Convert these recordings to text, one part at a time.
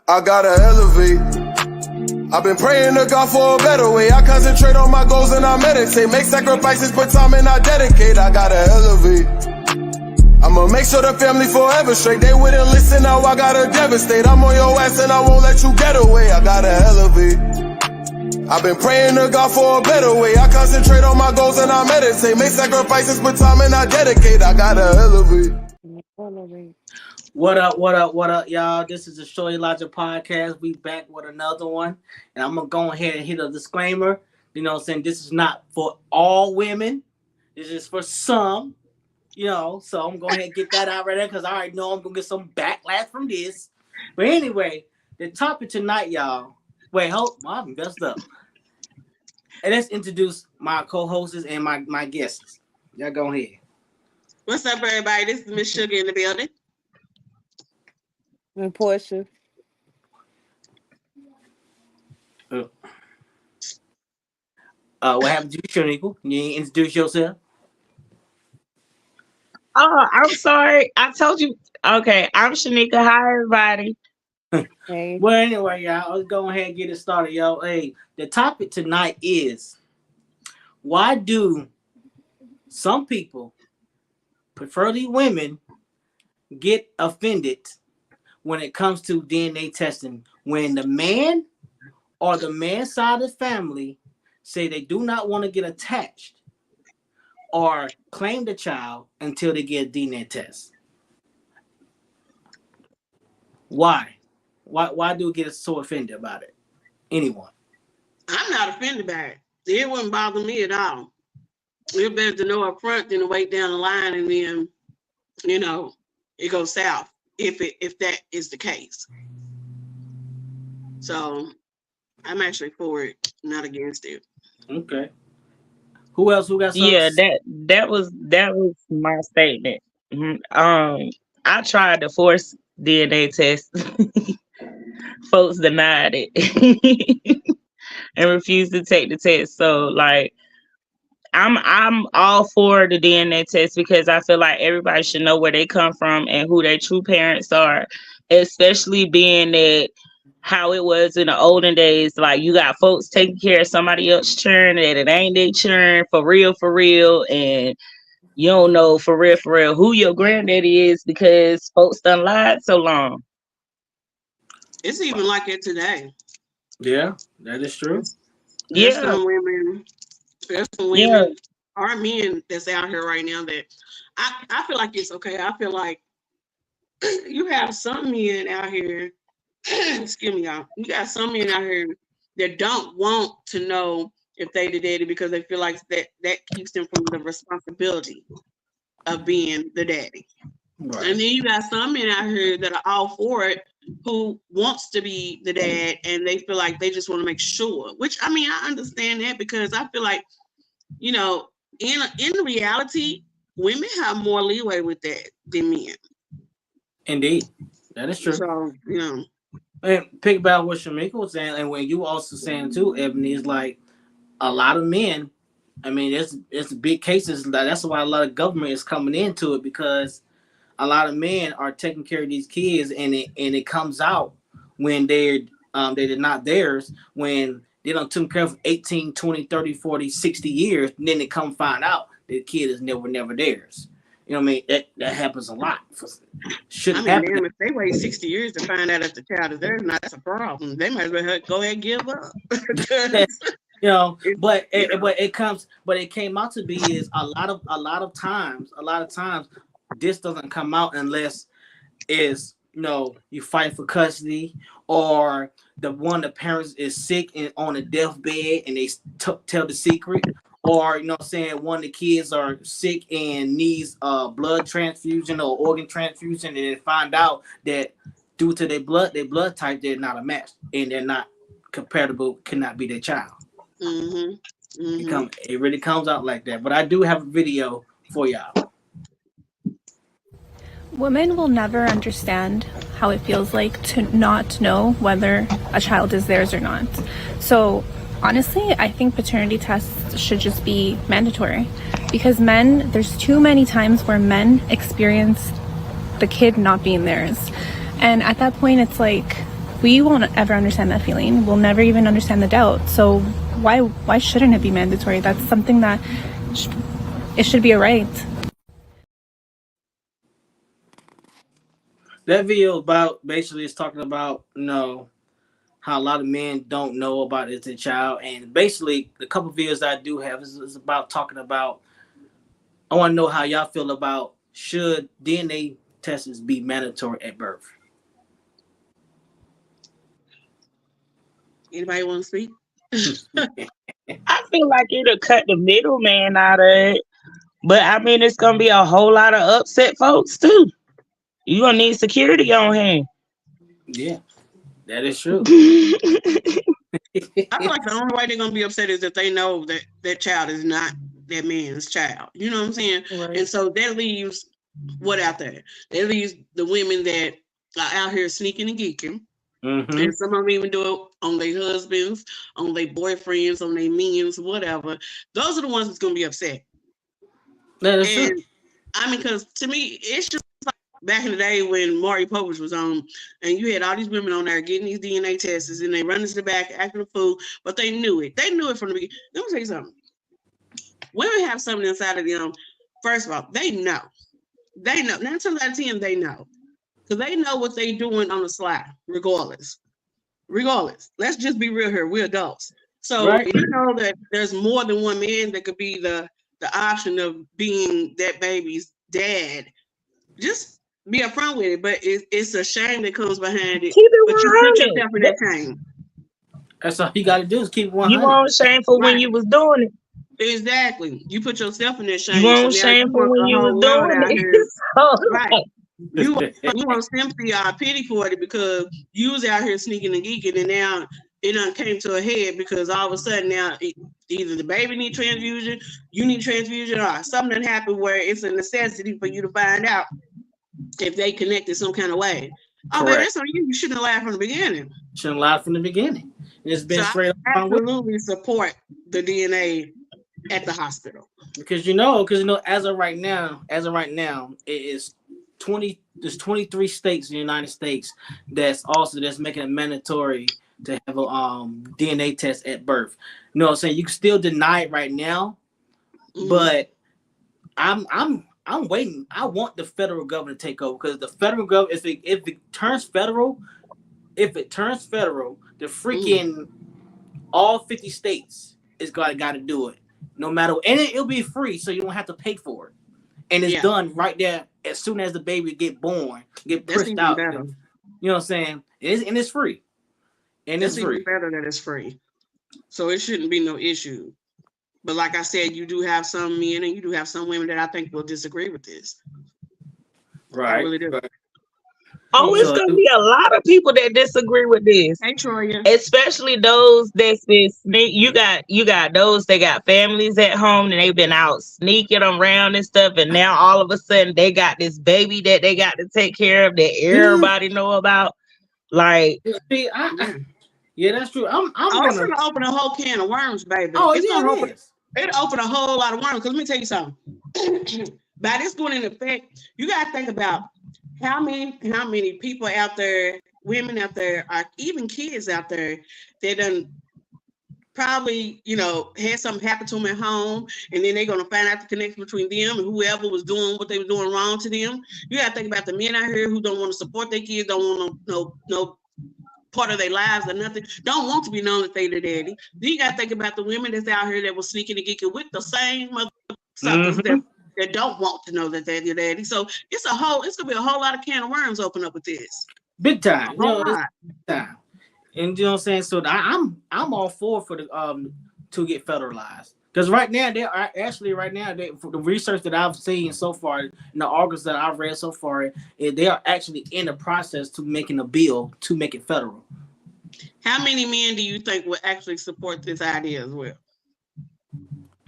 I gotta elevate. I've been praying to God for a better way. I concentrate on my goals and I meditate. Make sacrifices, put time and I dedicate. I gotta elevate. I'ma make sure the family forever straight. They wouldn't listen, now I gotta devastate. I'm on your ass and I won't let you get away. I gotta elevate. I've been praying to God for a better way. I concentrate on my goals and I meditate. Make sacrifices, put time and I dedicate. I gotta elevate. What up, y'all? This is the Short Elijah Podcast. We back with another one. And I'm going to go ahead and hit a disclaimer. You know what I'm saying? This is not for all women. This is for some. You know, so I'm going to go ahead and get that out right there because I already know I'm going to get some backlash from this. But anyway, the topic tonight, y'all. Wait, hold on. I'm messed up. And let's introduce my co-hosts and my guests. Y'all go ahead. What's up, everybody? This is Miss Sugar in the building. And Portia. What happened to you, Shaniqua? You ain't introduce yourself? Oh, I'm sorry. I told you. Okay, I'm Shanika. Hi, everybody. Hey. Well, anyway, y'all, let's go ahead and get it started, yo. Hey, the topic tonight is, why do some people, preferably women, get offended when it comes to DNA testing when the man or the man's side of the family say they do not want to get attached or claim the child until they get a DNA test? Why? Why do we get so offended about it? Anyone? I'm not offended by it. It wouldn't bother me at all. It's better to know up front than to wait down the line and then, you know, it goes south if that is the case. So I'm actually for it, not against it. Okay. Who else? Who got something? Yeah, that was my statement. I tried to force DNA test. Folks denied it and refused to take the test. So like I'm all for the DNA test because I feel like everybody should know where they come from and who their true parents are, especially being that how it was in the olden days. Like you got folks taking care of somebody else's children and it ain't their children for real, and you don't know for real who your granddaddy is because folks done lied so long. It's even like it today. Yeah, that is true. There's some women or men that's out here right now that I feel like it's okay. I feel like you have some men out here, excuse me, y'all. You got some men out here that don't want to know if they the daddy because they feel like that keeps them from the responsibility of being the daddy. Right. And then you got some men out here that are all for it who wants to be the dad and they feel like they just want to make sure, which I mean, I understand that because I feel like, you know, in reality, women have more leeway with that than men. Indeed. That is true. So, you know. And pick about what Shamika was saying, and what you also saying too, Ebony, is like a lot of men, I mean, it's big cases. That's why a lot of government is coming into it because a lot of men are taking care of these kids, and it comes out when they're not theirs, when they don't took care of 18, 20, 30, 40, 60 years, and then they come find out the kid is never theirs. You know what I mean? That happens a lot. Shouldn't happen. Damn, if they wait 60 years to find out if the child is theirs, that's a problem. They might as well go ahead and give up. You know, but it came out to be is a lot of times this doesn't come out unless is, you know, you fight for custody or the parents is sick and on a deathbed and they tell the secret, or you know what I'm saying, one of the kids are sick and needs blood transfusion or organ transfusion, and they find out that due to their blood type they're not a match and they're not compatible, cannot be their child. Mm-hmm. Mm-hmm. It really comes out like that. But I do have a video for y'all. Women will never understand how it feels like to not know whether a child is theirs or not. So honestly, I think paternity tests should just be mandatory because there's too many times where men experience the kid not being theirs. And at that point, it's like, we won't ever understand that feeling. We'll never even understand the doubt. So why shouldn't it be mandatory? That's something that it should be a right. That video about basically is talking about how a lot of men don't know about it's a child, and basically the couple videos I do have is about talking about. I want to know how y'all feel about should DNA tests be mandatory at birth. Anybody want to speak? I feel like it'll cut the middleman out of it. But I mean, it's gonna be a whole lot of upset folks too. You're gonna need security on hand. Yeah, that is true. I feel like the only way they're gonna be upset is if they know that that child is not that man's child. You know what I'm saying? Right. And so that leaves what out there? That leaves the women that are out here sneaking and geeking. Mm-hmm. And some of them even do it on their husbands, on their boyfriends, on their men's, whatever. Those are the ones that's gonna be upset. That is And true. I mean, because to me, it's just like back in the day when Maury Povich was on, and you had all these women on there getting these DNA tests, and they run into the back, acting a fool, but they knew it. They knew it from the beginning. Let me tell you something. Women have something inside of them. First of all, they know. They know. 9 times out of 10, they know. Because they know what they're doing on the sly, regardless. Regardless. Let's just be real here. We're adults. So Right. if you know that there's more than one man that could be the option of being that baby's dad, just be upfront with it. But it's a shame that comes behind it. Keep it But you put 100. yourself in that shame. That's all you got to do is keep 100. You weren't shameful when Right. you was doing it. Exactly. You put yourself in that shame. You So weren't now you shameful want when the you was whole world doing out it. here. So, Right. You want sympathy or pity for it because you was out here sneaking and geeking, and now it done came to a head because all of a sudden now either the baby need transfusion, you need transfusion, or something happened where it's a necessity for you to find out if they connected some kind of way. Oh, man, Correct. that's on you. You shouldn't have lied from the beginning. Shouldn't lie from the beginning. It's been So straight I up with absolutely support the DNA at the hospital. because as of right now, it is 20. There's 23 states in the United States that's making it mandatory to have a DNA test at birth. You know what I'm saying? You can still deny it right now, Mhm. but I'm waiting. I want the federal government to take over because the federal government, if it turns federal, the freaking all 50 states is got to do it. No matter, and it'll be free, so you don't have to pay for it. And it's done right there as soon as the baby get That's pushed even out. better. You know what I'm saying? It's free. And That's it's free. even better that it's free. So it shouldn't be no issue. But like I said, you do have some men and you do have some women that I think will disagree with this. Right. I really do. Right. oh, it's gonna be a lot of people that disagree with this. Hey, Troya. Especially those that's been you got those that got families at home and they've been out sneaking around and stuff, and now all of a sudden they got this baby that they got to take care of that everybody know about. Like, See, yeah, that's true. I'm It's gonna gonna open a whole can of worms, baby. Oh, It's yeah, gonna it open, is. it'll open a whole lot of worms. Because let me tell you something. By this going into effect, you gotta think about how many people out there, women out there, or even kids out there that done probably, had something happen to them at home, and then they're gonna find out the connection between them and whoever was doing what they were doing wrong to them. You gotta think about the men out here who don't want to support their kids, don't want no part of their lives or nothing, don't want to be known that they the daddy. Then you gotta think about the women that's out here that was sneaking and geeking with the same mother suckers that don't want to know that they're the daddy. So it's gonna be a whole lot of can of worms open up with this. Big time. A whole lot. It's big time. And you know what I'm saying? So I'm all for the to get federalized. Because right now for the research that I've seen so far, in the articles that I've read so far, they are actually in the process to making a bill to make it federal. How many men do you think will actually support this idea as well?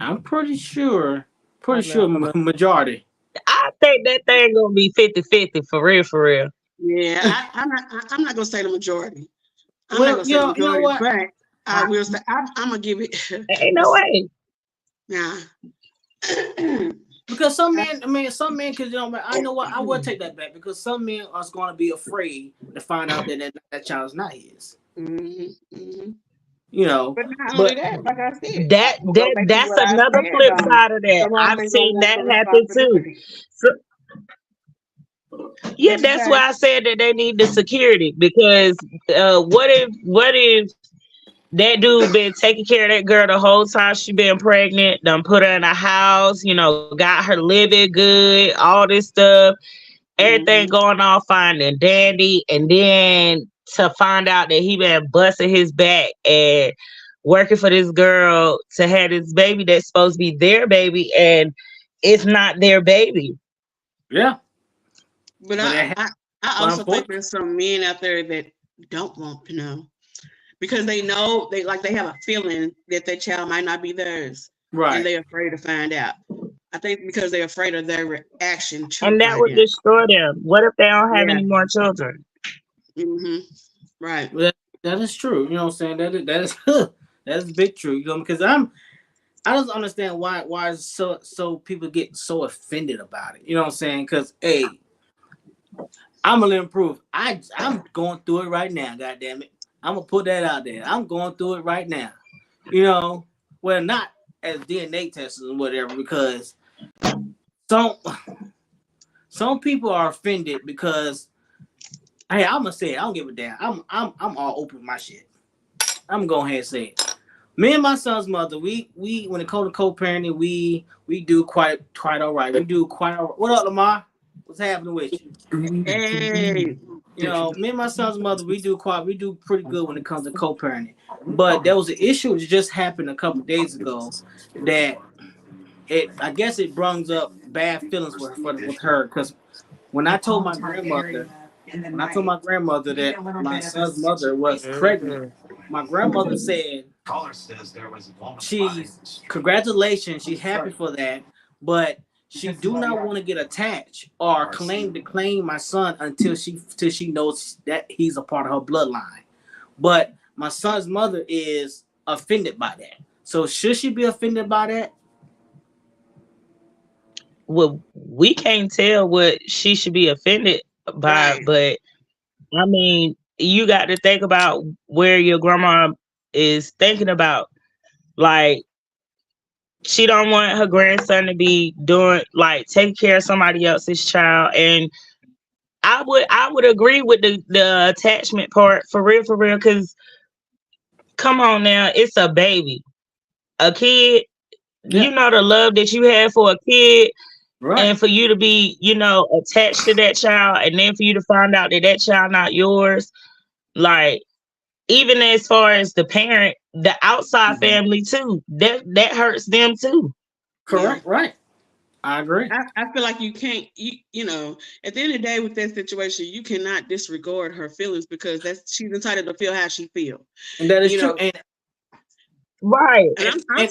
I'm pretty sure majority. I think that thing gonna be 50-50 for real. Yeah, I'm not gonna say the majority. I'm Well, not gonna say the majority, you know what? but I will say I'm gonna give it. Ain't no way. Nah. Because some men, I mean, some men, because I know what I will take that back because some men are going to be afraid to find out that child is not his. You know, But not only but that, like I said, That's another flip side of that. I've seen that happen too. So, yeah, that's why I said that they need the security because what if that dude been taking care of that girl the whole time she been pregnant, done put her in a house, got her living good, all this stuff, everything going on fine and dandy, and then to find out that he been busting his back and working for this girl to have this baby that's supposed to be their baby and it's not their baby. Yeah. But I also think there's some men out there that don't want to know because they know they have a feeling that their child might not be theirs, right? And they're afraid to find out. I think because they're afraid of their reaction to and that would destroy them. What if they don't have any more children? Right. Well, that is true. You know what I'm saying? That is big true. Because I don't understand why so people get so offended about it. You know what I'm saying? Because I'm gonna improve. I'm going through it right now. God damn it! I'm gonna put that out there. I'm going through it right now. Well, not as DNA tests and whatever, because some people are offended because hey, I'm gonna say it. I don't give a damn. I'm all open with my shit. I'm gonna go ahead and say it. Me and my son's mother, we when it comes to co-parenting, we do quite all right. We do quite all right. What up, Lamar? What's happening with you? Hey. Me and my son's mother, we do pretty good when it comes to co-parenting. But there was an issue that just happened a couple days ago that I guess it brings up bad feelings with her because when I told my grandmother that my son's mother was pregnant, my grandmother said congratulations, she's happy for that, but she do not want to get attached or claim my son until she knows that he's a part of her bloodline. But my son's mother is offended by that. So should she be offended by that? Well, we can't tell what she should be offended by, right. But I mean, you got to think about where your grandma is thinking about. Like, she don't want her grandson to be taking care of somebody else's child. And I would agree with the attachment part for real, because come on now, it's a baby. A kid, you know the love that you have for a kid. Right. And for you to be, attached to that child, and then for you to find out that child not yours, like, even as far as the parent, the outside family too, that hurts them too. Correct, right? I agree. I feel like you can't, at the end of the day with that situation, you cannot disregard her feelings because she's entitled to feel how she feels. And that is true. Right. And I'm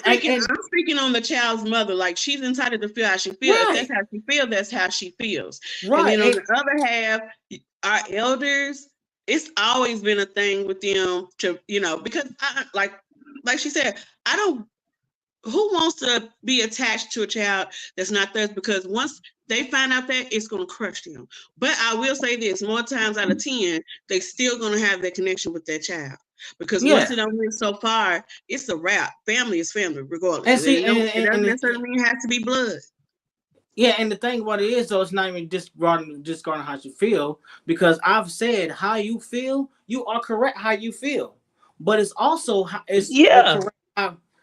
speaking on the child's mother. Like, she's entitled to feel how she feels. Right. If that's how she feels, that's how she feels. Right. And then on the other half, our elders, it's always been a thing with them to, because like she said, who wants to be attached to a child that's not theirs? Because once they find out that, it's going to crush them. But I will say this, more times out of 10, they still going to have that connection with their child. Because once it don't went so far, it's a wrap. Family is family, regardless. And see, it doesn't necessarily mean it has to be blood. Yeah, and the thing what it is, though, it's not even disregarding how you feel. Because I've said how you feel, you are correct how you feel. But it's also correct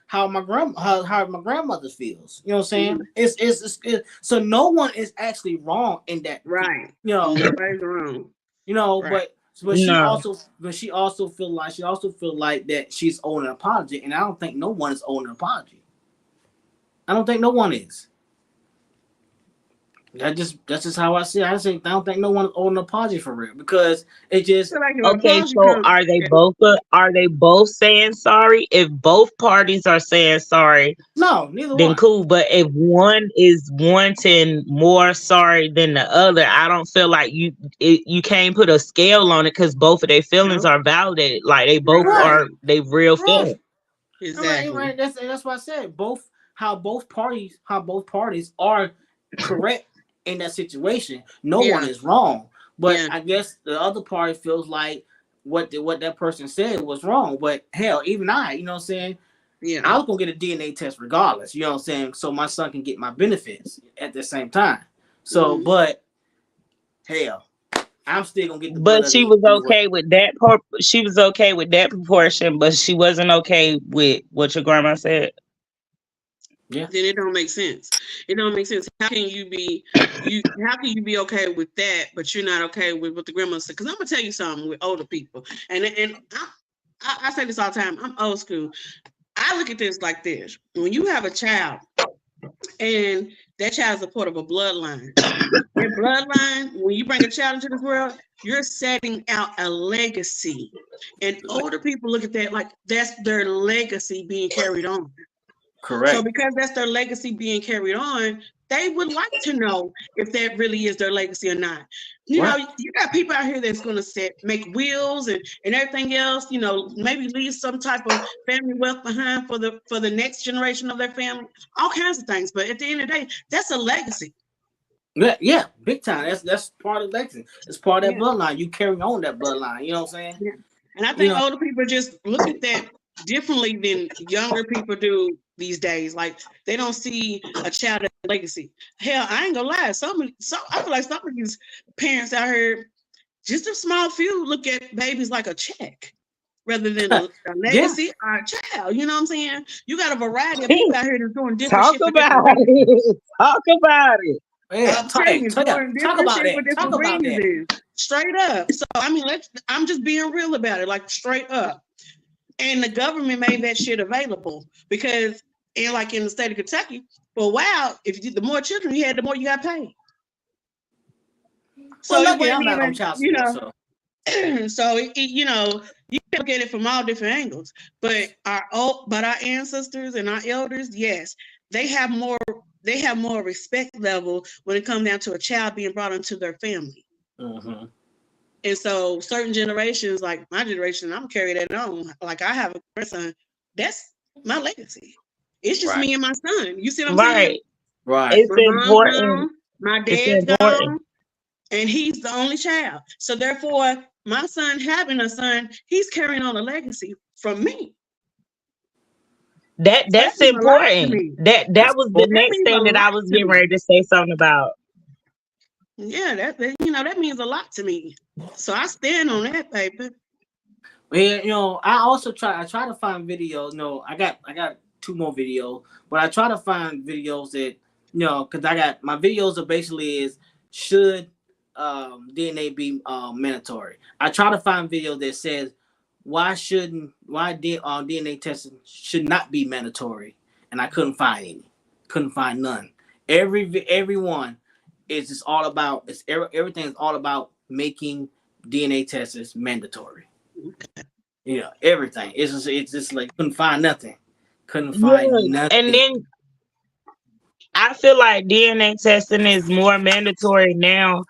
how my grandmother feels. You know what I'm saying? It's so no one is actually wrong in that. Right. Nobody's wrong. Right. But she also feel like that she's owed an apology, and I don't think no one is owed an apology. I don't think no one is. That's just how I see it. I don't think no one is owed an apology for real because it just okay. So are they both saying sorry? If both parties are saying sorry, no, neither then one. Cool. But if one is wanting more sorry than the other, I don't feel like you can't put a scale on it because both of their feelings are validated. Like they both are they real feelings. Exactly. Right. That's why I said how both parties are correct in that situation. No Yeah. one is wrong. But Yeah. I guess the other party feels like what that person said was wrong. But hell, even I, you know what I'm saying? Yeah. I was gonna get a DNA test regardless, you know what I'm saying? So my son can get my benefits at the same time. So, but hell, I'm still gonna get the blood But of she the was anyway. okay with that. She was okay with that proportion, but she wasn't okay with what your grandma said. Yeah. Then it don't make sense. It don't make sense. How can you be okay with that, but you're not okay with what the grandma said? Because I'm gonna tell you something with older people, and I say this all the time. I'm old school. I look at this like this: when you have a child, and that child is a part of a bloodline. That bloodline, when you bring a child into this world, you're setting out a legacy. And older people look at that like that's their legacy being carried on. Correct. So because that's their legacy being carried on, they would like to know if that really is their legacy or not. You know, you got people out here that's going to make wills and everything else, you know, maybe leave some type of family wealth behind for the next generation of their family, all kinds of things. But at the end of the day, that's a legacy. Yeah, big time. That's part of legacy. It's part of that bloodline. You carry on that bloodline. You know what I'm saying? Yeah. And I think older people just look at that differently than younger people do these days. Like they don't see a child as a legacy. Hell, I ain't gonna lie. I feel like some of these parents out here, just a small few, look at babies like a check rather than a legacy or a child. You know what I'm saying? You got a variety of people out here that's doing different shit. Talk about it. Talk about it. Yeah, talk about that. Straight up. So I mean, I'm just being real about it, like straight up. And the government made that shit available because, in the state of Kentucky, for a while, the more children you had, the more you got paid. So well, luckily, I'm not on child support, so you know, you can look at it from all different angles. But our ancestors and our elders, yes, they have more respect level when it comes down to a child being brought into their family. Mm-hmm. And so certain generations, like my generation, I'm carrying that on. Like I have a grandson, that's my legacy. It's just me and my son. You see what I'm saying? Right. It's important. Gone, my dad's gone, and he's the only child. So therefore, my son having a son, he's carrying on a legacy from me. That's important. That was the next thing that I was getting ready to say something about. Yeah, that means a lot to me. So I stand on that paper. Well, I also try to find videos. No, I got 2 more videos, but I try to find videos that, because I got my videos are basically is should DNA be mandatory. I try to find videos that says why DNA testing should not be mandatory, and I couldn't find any. Couldn't find none. Everyone is just all about everything is all about making DNA tests mandatory. Everything. It's just like couldn't find nothing. Nothing. And then I feel like DNA testing is more mandatory now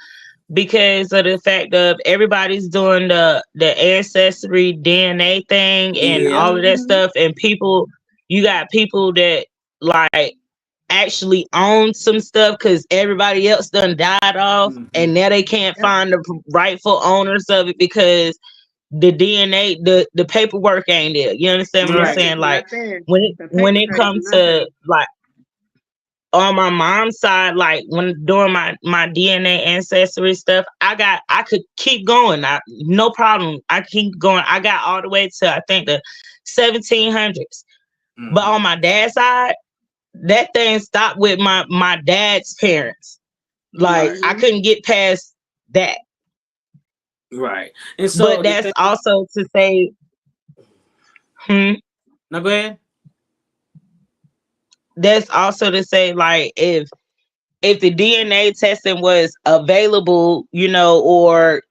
because of the fact of everybody's doing the ancestry DNA thing and all of that stuff, and you got people that like actually own some stuff because everybody else done died off, and now they can't find the rightful owners of it because the DNA, the paperwork ain't there. You understand what I'm saying? Like when it comes to like on my mom's side, like when doing my DNA ancestry stuff, I could keep going. No problem. I keep going. I got all the way to I think the 1700s. But on my dad's side, that thing stopped with my dad's parents. Like I couldn't get past that. Right. And so but that's also to say no, go ahead. That's also to say, like, if the DNA testing was available, or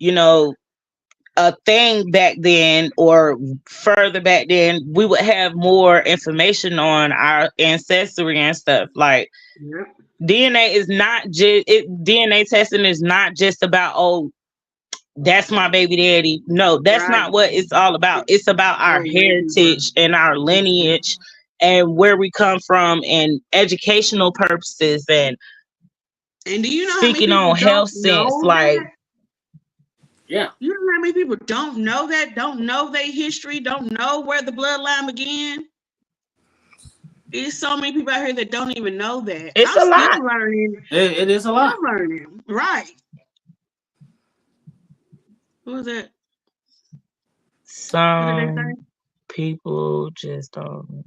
a thing back then or further back then, we would have more information on our ancestry and stuff. Like DNA is not just DNA testing is not just about that's my baby daddy. No, that's not what it's all about. It's about our heritage and our lineage and where we come from and educational purposes and And do you know how many speaking people on health don't sense, know like that? Yeah. You know how many people don't know that, don't know their history, don't know where the bloodline began? There's so many people out here that don't even know that. it's I'm a still lot. learning. It is a lot. Still learning. Right. Who was that? What did they say? Some people just don't.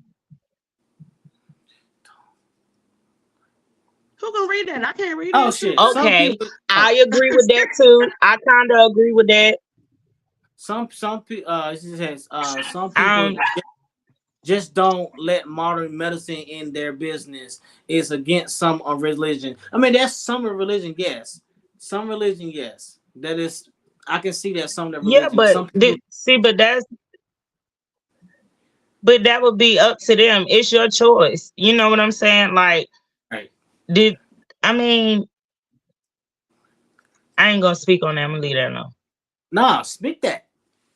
Who gonna read that? I can't read Oh that shit. shit. Some Okay, people. I agree with that too. I kind of agree with that. Some people. It says some people Um, just don't let modern medicine in their business. It's against some of religion. I mean, that's some of religion, yes. Some religion, yes. That is, I can see that some of the yeah, religion. but Some people, but that would be up to them. It's your choice. You know what I'm saying? Like, right? I mean, I ain't gonna speak on that. I'm gonna leave that alone. Nah, speak that.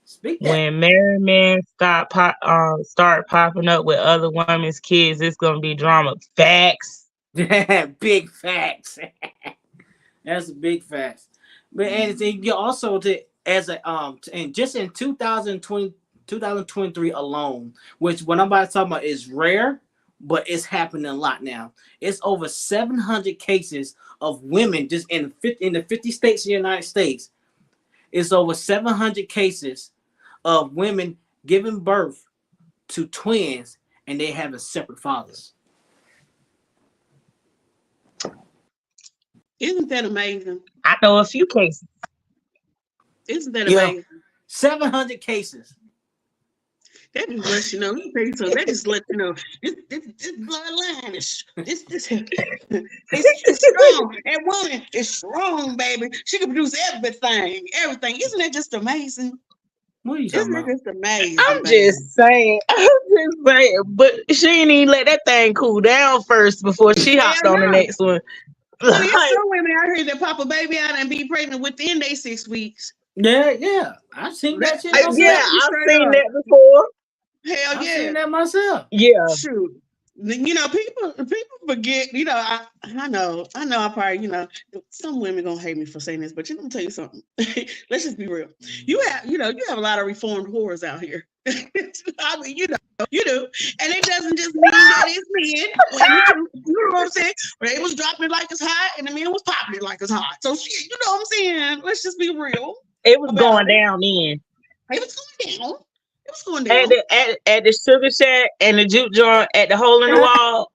Speak that. When married men start popping up with other women's kids, it's gonna be drama. Facts. Big facts. That's a big facts. But and you also as a and just in 2023 alone, which what I'm about to talk about is rare, but it's happening a lot now. It's over 700 cases of women just in the 50 states in the United States. It's over 700 cases of women giving birth to twins and they having separate fathers. Isn't that amazing? I know a few cases. Isn't that Yeah. amazing? 700 cases. That just lets you know. Let me tell you something. That just lets you know this bloodline is it's strong. That woman is strong, baby. She can produce everything. Everything. Isn't that just amazing? What are you talking Isn't that about? just amazing? I'm baby? just saying. But she ain't even let that thing cool down first before she hopped Hell on the no. next one. I mean, Like, some women out here that pop a baby out and be pregnant within their 6 weeks. Yeah. I've seen that shit myself. yeah, Straight I've seen up. that before. Hell I've yeah. seen that myself. Yeah. Shoot. You know, people forget, you know, I know I probably, you know, some women gonna hate me for saying this, but you know, I'm gonna tell you something. Let's just be real. You have a lot of reformed whores out here. I mean, you do. And it doesn't just mean that it's men, women too. You know what I'm saying? They was dropping it like it's hot and the men was popping it like it's hot. So shit, you know what I'm saying? Let's just be real. It was going down then. It was going down. It was going down. At the sugar shack and the juke joint at the hole in the wall.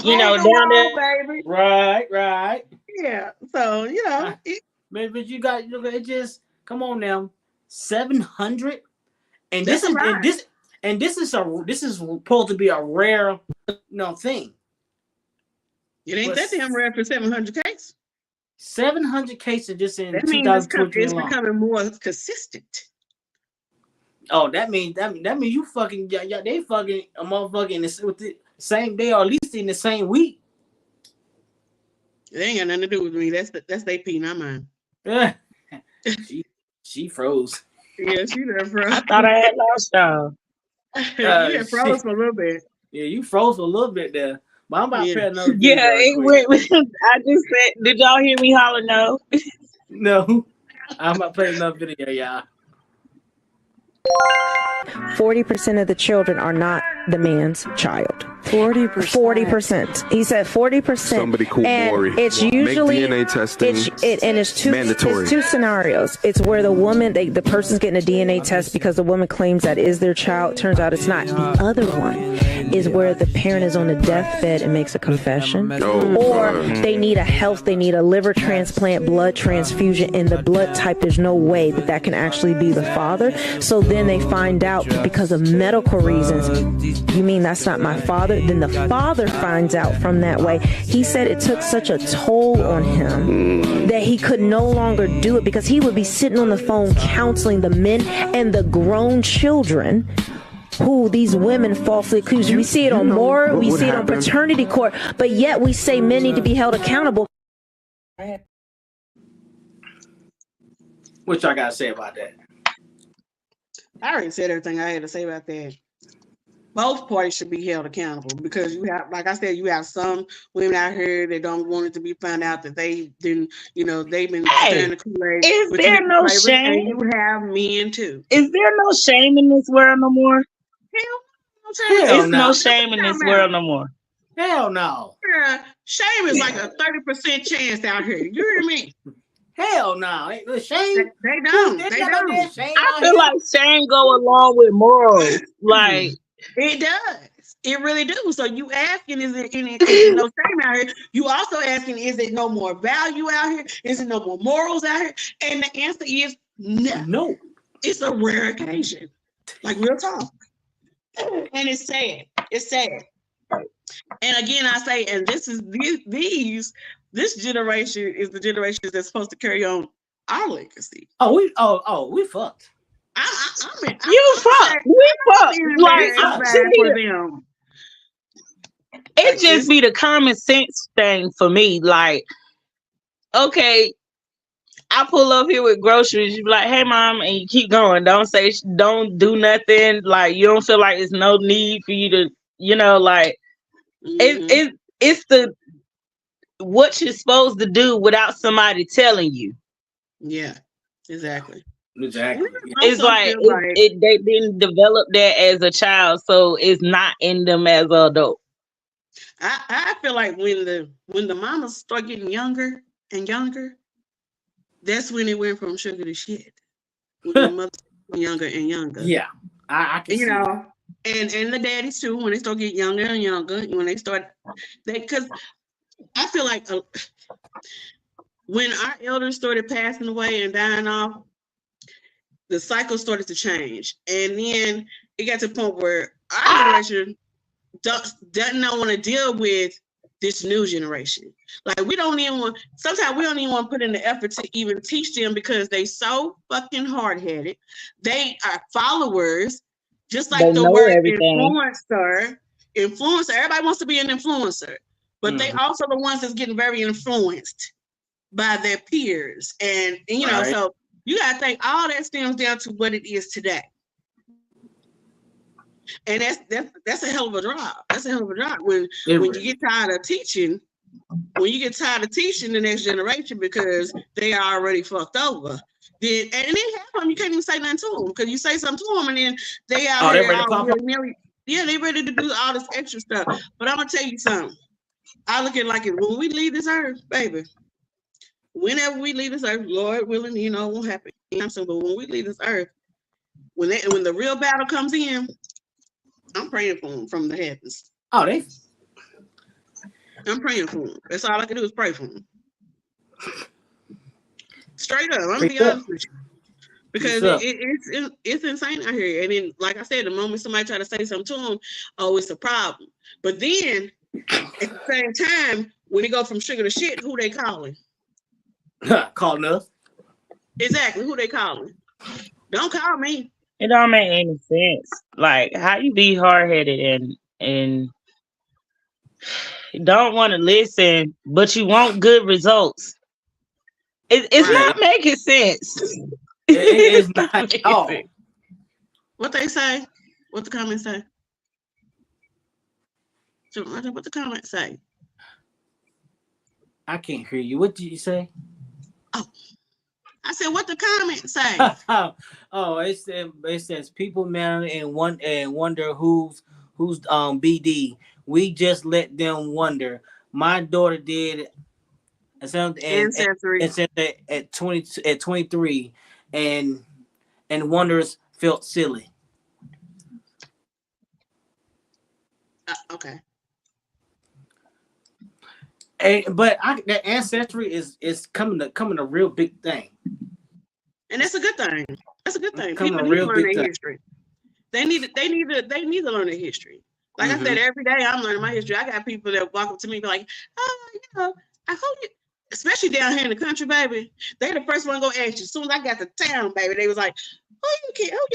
You know, down there. Baby. Right. Yeah. So, you know. But you got it just come on now. 700 and this is supposed to be a rare thing. It ain't that damn rare for 700 cases. 700 cases just in that means 2023 it's becoming more consistent. Oh, that means you fucking they fucking a motherfucking with the same day or at least in the same week. It ain't got nothing to do with me. That's they pee, not mine. Yeah. she froze. Yeah, she done froze. I thought I had lost y'all. You froze for a little bit. Yeah, you froze for a little bit there. But I'm about to play another video. Yeah, it went. I just said, did y'all hear me holler no? No. I'm about to play another video, y'all. 40% of the children are not the man's child. 40%. He said 40%. Somebody call and Maury. It's usually make DNA testing it's mandatory. It's two scenarios. It's where the woman, the person's getting a DNA test because the woman claims that is their child. Turns out it's not. The other one is where the parent is on a deathbed and makes a confession, or they need a liver transplant, blood transfusion, and the blood type. There's no way that can actually be the father. So then they find out because of medical reasons. You mean that's not my father? Then the father finds out from that way. He said it took such a toll on him that he could no longer do it because he would be sitting on the phone counseling the men and the grown children who these women falsely accuse. We see it on Maury, we see it on paternity court, but yet we say men need to be held accountable. What y'all gotta say about that? I already said everything I had to say about that. both parties should be held accountable because you have, like I said, you have some women out here that don't want it to be found out that they didn't, they've been stirring the Kool-Aid. Is with there no flavors, and shame? you have men too. Is there no shame in this world no more? Hell, There's no shame in this world no more. Hell no. Shame is like a 30% chance out here. You hear me? Hell no. The shame. They don't. They They got no don't. damn shame I out feel here. like shame go along with morals. Like It does. It really do. So you asking, is it no shame out here? You also asking, is it no more value out here? Is it no more morals out here? And the answer is no. No. It's a rare occasion. Like real talk. And it's sad. It's sad. And again, I say, and this generation is the generation that's supposed to carry on our legacy. We fucked. you fuck. We fuck. Like I'm for them. it just be the common sense thing for me. Like, okay, I pull up here with groceries. You be like, "Hey, mom," and you keep going. Don't do nothing. Like, you don't feel like there's no need for you to, like, it's the what you're supposed to do without somebody telling you. Yeah, exactly. It's like they didn't develop that as a child, so it's not in them as an adult. I feel like when the mamas start getting younger and younger, that's when it went from sugar to shit. When the mothers get younger and younger. Yeah, I can see that. And the daddies too, when they start getting younger and younger, when they start, because I feel like when our elders started passing away and dying off, the cycle started to change, and then it got to the point where our generation doesn't want to deal with this new generation. Like we don't even want. Sometimes we don't even want to put in the effort to even teach them because they so fucking hard-headed. They are followers, just like the word influencer. Influencer. Everybody wants to be an influencer, but they also the ones that's getting very influenced by their peers, and so you gotta think all that stems down to what it is today. And that's a hell of a drive. That's a hell of a drive when you get tired of teaching. When you get tired of teaching the next generation because they are already fucked over, then half of them you can't even say nothing to them because you say something to them and then they are they ready to pop up? they ready to do all this extra stuff. But I'm gonna tell you something. I look at it like it when we leave this earth, baby. Whenever we leave this earth, Lord willing, it won't happen. But when we leave this earth, when the real battle comes in, I'm praying for them from the heavens. I'm praying for them. That's all I can do is pray for them. Straight up, I'm gonna be honest with you, because it's insane out here. And then, like I said, the moment somebody try to say something to them, it's a problem. But then, at the same time, when they go from sugar to shit, who they calling? Calling us. Exactly, who they calling? Don't call me. It don't make any sense. Like, how you be hard-headed and don't want to listen, but you want good results. It's not making sense. It's not at all. What they say? What the comments say? What the comments say? I can't hear you. What did you say? Oh, I said, what the comments say? It says people man and wonder who's BD. We just let them wonder. My daughter did Ancestry. And said that at 23 and wonders felt silly. Okay. But that ancestry is coming a real big thing. And that's a good thing. That's a good thing. People need to learn their history. They need to learn their history. Like I said, every day I'm learning my history. I got people that walk up to me and be like, I hope you, especially down here in the country, baby. They the first one to go ask you. As soon as I got to town, baby, they was like, who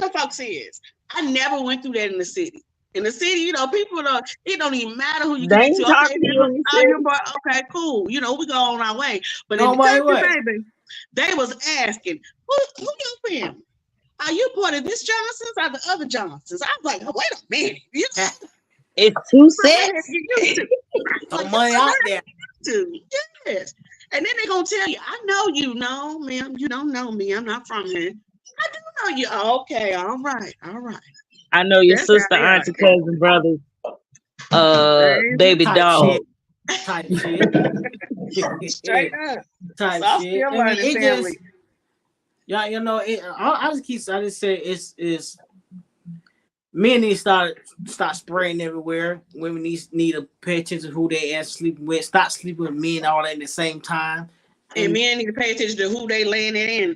your folks is? I never went through that in the city. In the city, people it don't even matter who you get to. Okay, cool. We go on our way. But in the country, baby, they was asking, who your family? are you part of this Johnson's or the other Johnsons? I was like, oh, wait a minute. You It's two what the sets. heck you used to? Some money out there. To. Yes. And then they're going to tell you, I know you. No, ma'am, you don't know me. I'm not from here. I do know you. Oh, okay. All right. All right. I know your That's how sister, they are. auntie, cousin, brother, baby Type dog. shit. Type shit. Straight up. Type So I'm shit. still I mean, learning it family. just, yeah, you know, I just say it's men need to start spraying everywhere. Women need to pay attention to who they are sleeping with. Stop sleeping with men all at the same time. And men need to pay attention to who they laying it in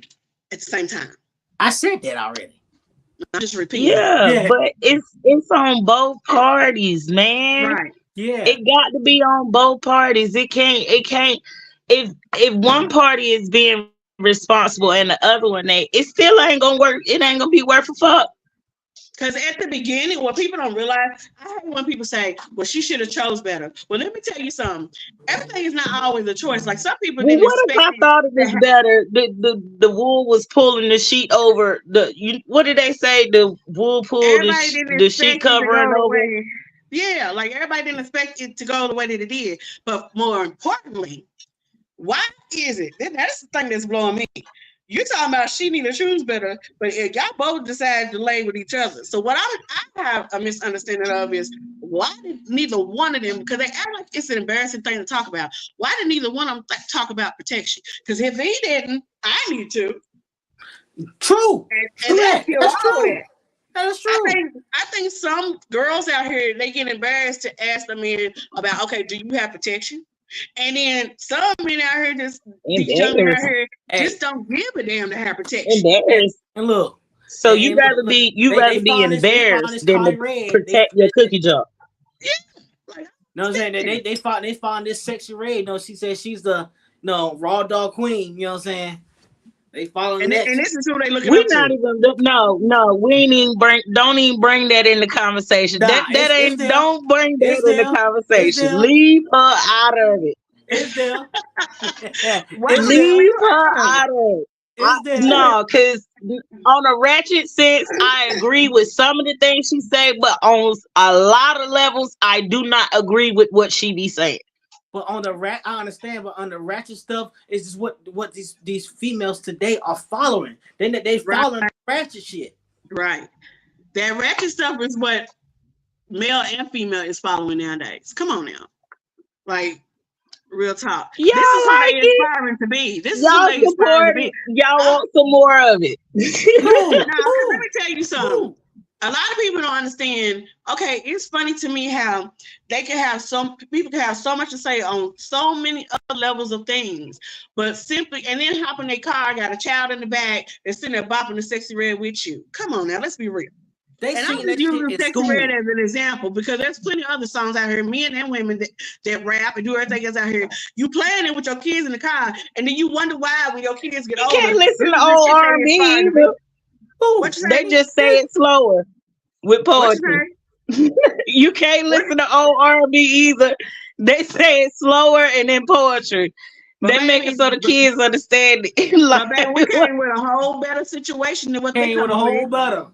at the same time. I said that already. I'm just repeating. Yeah, but it's on both parties, man. Right. Yeah. It got to be on both parties. It can't if one party is being responsible and the other one ain't, it still ain't gonna work. It ain't gonna be worth a fuck. Because at the beginning, what people don't realize, I hate when people say, well, she should have chose better. Well, let me tell you something. Everything is not always a choice. Like some people Well, didn't what if expect I thought it was better? The wool was pulling the sheet over what did they say? The wool pulled everybody didn't the sheet expect it to covering go the over. way. Yeah, like everybody didn't expect it to go the way that it did. But more importantly, why is it? That's the thing that's blowing me. You're talking about she need to choose better, but if y'all both decided to lay with each other. So what I have a misunderstanding of is why did neither one of them, because they act like it's an embarrassing thing to talk about. Why did neither one of them talk about protection? Because if he didn't, I need to. True. And That's kill all true. that. That's true. I think some girls out here, they get embarrassed to ask the men about, okay, do you have protection? And then some men out here, these young men out here, just don't give a damn to have protection. And look. So you rather be embarrassed than to protect your cookie jar. Yeah. Like, know what I'm saying? They found this sexy red. You know, she said she's the raw dog queen. You know what I'm saying? They following that. And this is who they looking We up not to. even we ain't even don't even bring that in the conversation. Nah, that ain't it's don't bring that it's in the them. conversation. Leave her out of it. It's them. Leave her out of it. It's them. No, because on a ratchet sense, I agree with some of the things she say, but on a lot of levels, I do not agree with what she be saying. But on the I understand, but on the ratchet stuff, is just what these females today are following. They following ratchet shit. Right. That ratchet stuff is what male and female is following nowadays. Come on now. Like, real talk. Y'all this is like who they aspiring to be. This is y'all who they aspiring to be. Y'all want some more of it. Now, let me tell you something. A lot of people don't understand. Okay, it's funny to me how they can have people can have so much to say on so many other levels of things, but simply and then hop in their car, got a child in the back, and sitting there bopping the sexy red with you. Come on now, let's be real. And I'm just using Sexy Red as an example because there's plenty of other songs out here, men and women that rap and do everything else out here. You playing it with your kids in the car, and then you wonder why when your kids get older. You can't listen to old R&B either. They just say it slower with poetry. You can't listen to old R&B either. They say it slower and then poetry. They make it so the kids understand it. Like, we came with a whole better situation than what they came with. A whole better.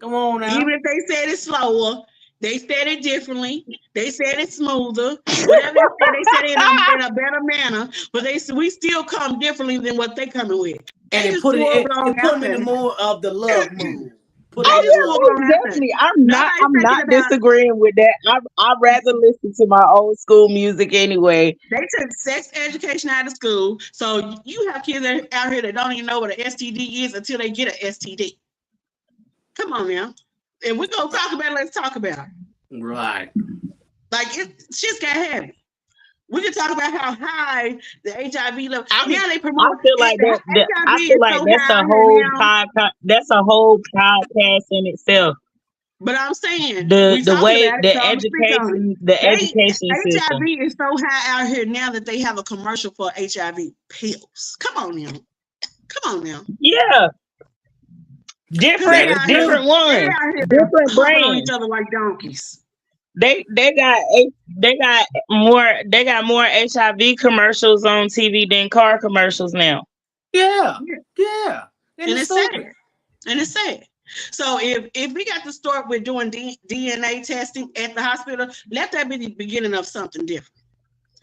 Come on now. Even if they said it slower, they said it differently. They said it smoother. Whatever they said it in a better manner. But we still come differently than what they coming with. And put them in the more of the love mood. Definitely. I'm not disagreeing with that. I'd rather listen to my old school music anyway. They took sex education out of school. So you have kids out here that don't even know what an STD is until they get an STD. Come on now. If we're going to talk about it, let's talk about it. Right. Like, shit's got heavy. We can talk about how high the HIV level. Now they promote. I feel like that's a whole podcast. That's a whole podcast in itself. But I'm saying the way the education system. HIV is so high out here now that they have a commercial for HIV pills. Come on now. Yeah. Different ones. Different brands. On each other like donkeys. They got more HIV commercials on TV than car commercials now. Yeah. And it's sad. And it's sad. So if we got to start with doing DNA testing at the hospital, let that be the beginning of something different.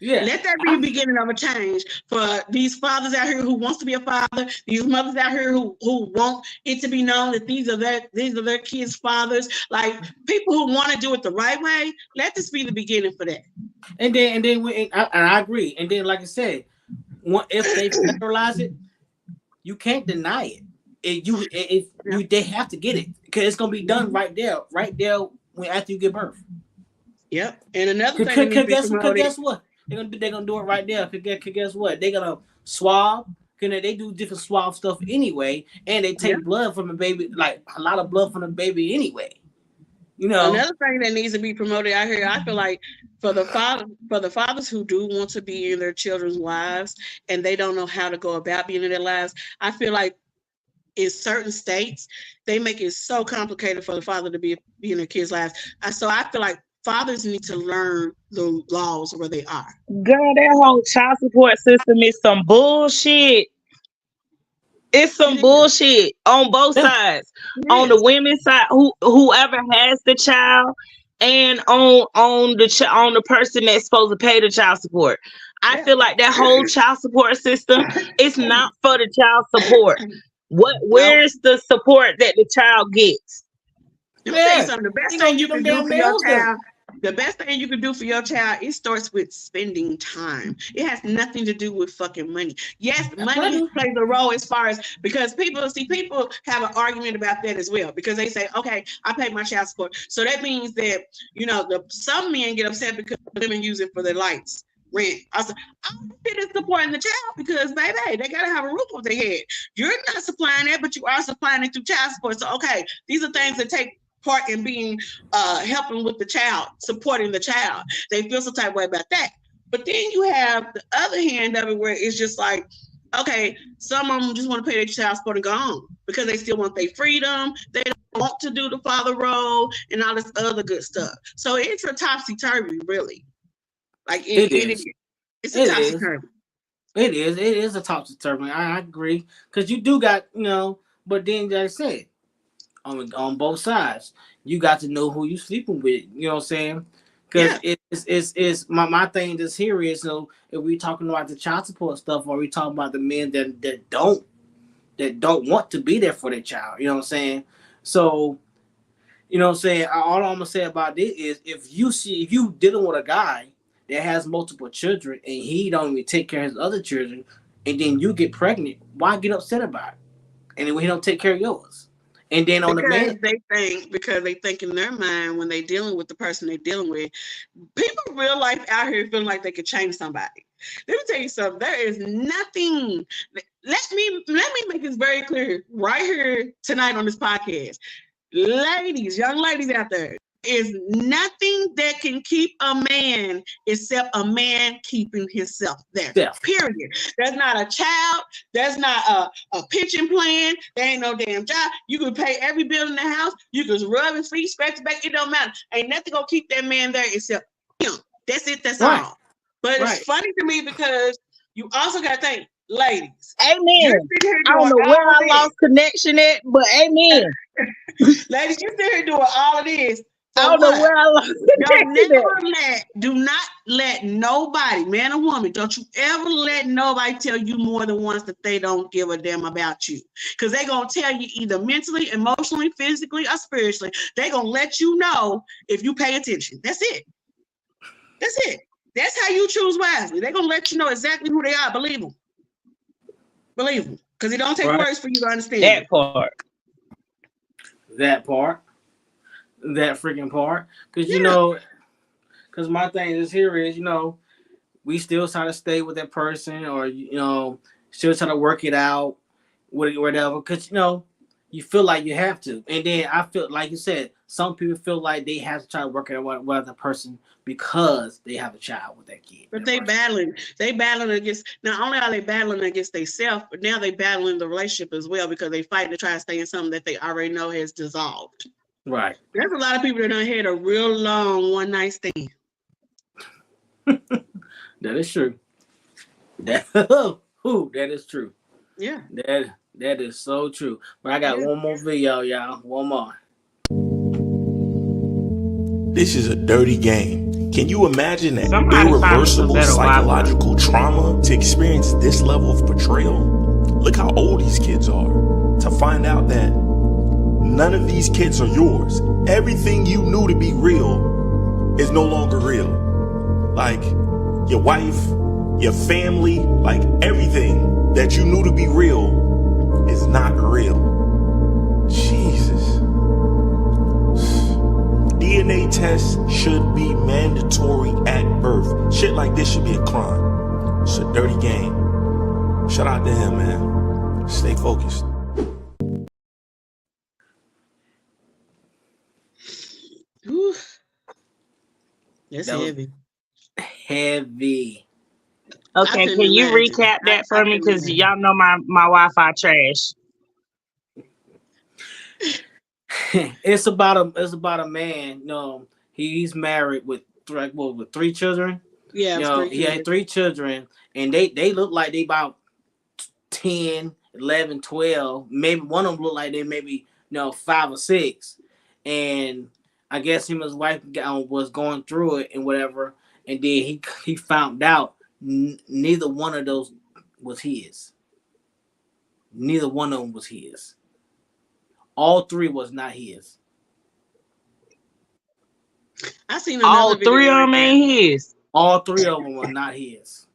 Yeah. Let that be the beginning of a change for these fathers out here who wants to be a father, these mothers out here who want it to be known that these are their kids' fathers. Like people who want to do it the right way, let this be the beginning for that. And then I agree. And then, like I said, if they federalize it, you can't deny it. They have to get it because it's gonna be done right there after you give birth. Yep. And another thing, guess what? They're gonna do it right there. Cause guess what? They're gonna swab. They do different swab stuff anyway, and they take blood from the baby, like a lot of blood from the baby anyway. You know, another thing that needs to be promoted out here, I feel like for the fathers who do want to be in their children's lives and they don't know how to go about being in their lives, I feel like in certain states they make it so complicated for the father to be in their kids' lives. So I feel like fathers need to learn the laws where they are. Girl, that whole child support system is some bullshit. It's some bullshit on both sides. On the women's side, whoever has the child, and on the person that's supposed to pay the child support. I feel like that whole child support system is not for the child support. Where's the support that the child gets? Let me tell you something. The best thing you can do for your child. The best thing you can do for your child, it starts with spending time. It has nothing to do with fucking money. Yes, money plays a role as far as, because people have an argument about that as well, because they say, okay, I pay my child support. So that means that, some men get upset because women use it for their lights, rent. I said, I'm supporting the child because, baby, they got to have a roof over their head. You're not supplying that, but you are supplying it through child support. So, okay, these are things that take part in being helping with the child, supporting the child. They feel some type of way about that. But then you have the other hand of it where it's just like, okay, some of them just want to pay their child support and go on because they still want their freedom. They don't want to do the father role and all this other good stuff. So it's a topsy-turvy, really. Like it is. It's a topsy-turvy. It is a topsy-turvy. I agree. Because you do got, but then like I said, on both sides, you got to know who you sleeping with. You know what I'm saying? Because it's my thing just here is, if we talking about the child support stuff, or we talking about the men that don't want to be there for their child. You know what I'm saying? So, you know what I'm saying? All I'm gonna say about this is, if you dealing with a guy that has multiple children and he don't even take care of his other children, and then you get pregnant, why get upset about it? And then he don't take care of yours. And then on because they think in their mind, when they're dealing with the person they're dealing with, people in real life out here feeling like they could change somebody. Let me tell you something. There is nothing. Let me make this very clear right here tonight on this podcast. Ladies, young ladies out there, is nothing that can keep a man except a man keeping himself there. Yeah. Period. There's not a child. There's not a pension plan. There ain't no damn job. You can pay every bill in the house. You can rub his feet, scratch his back. It don't matter. Ain't nothing gonna keep that man there except him. That's it. That's all. But it's funny to me because you also got to think, ladies. Amen. I don't know where I lost connection at, but amen. Ladies, you sit here doing all of this. I don't know where I lost do not let nobody, man or woman, don't you ever let nobody tell you more than once that they don't give a damn about you. Because they're going to tell you either mentally, emotionally, physically, or spiritually. They're going to let you know if you pay attention. That's it. That's it. That's how you choose wisely. They're going to let you know exactly who they are. Believe them. Believe them. Because it don't take words for you to understand. That part. That freaking part. Because, because my thing is here is, we still try to stay with that person, or, still try to work it out, whatever. Because, you feel like you have to. And then I feel, like you said, some people feel like they have to try to work it out with the person because they have a child with that kid. But they battling against, not only are they battling against themselves, but now they battling the relationship as well, because they fight to try to stay in something that they already know has dissolved. Right. There's a lot of people that done had a real long one night stand. That is true. That is true. Yeah. That is so true. But I got one more video, y'all. One more. This is a dirty game. Can you imagine that Somebody find us a irreversible better psychological trauma to experience this level of betrayal? Look how old these kids are. To find out that none of these kids are yours. Everything you knew to be real is no longer real. Like your wife, your family, like everything that you knew to be real is not real. Jesus. DNA tests should be mandatory at birth. Shit like this should be a crime. It's a dirty game. Shout out to him, man. Stay focused. Whew. That's That was- heavy. Heavy. Okay, couldn't can you imagine. recap that for me? couldn't Because imagine. y'all know my Wi-Fi trash. It's about a man. You know, he's married with three children. Yeah, You it's know, three he had kids. 3 children, and they look like they about 10, 11, 12. Maybe one of them look like they maybe 5 or 6. And I guess him and his wife was going through it and whatever. And then he found out neither one of those was his. Neither one of them was his. All 3 was not his. I seen another All video 3 of like them that. ain't his. All 3 of them were not his.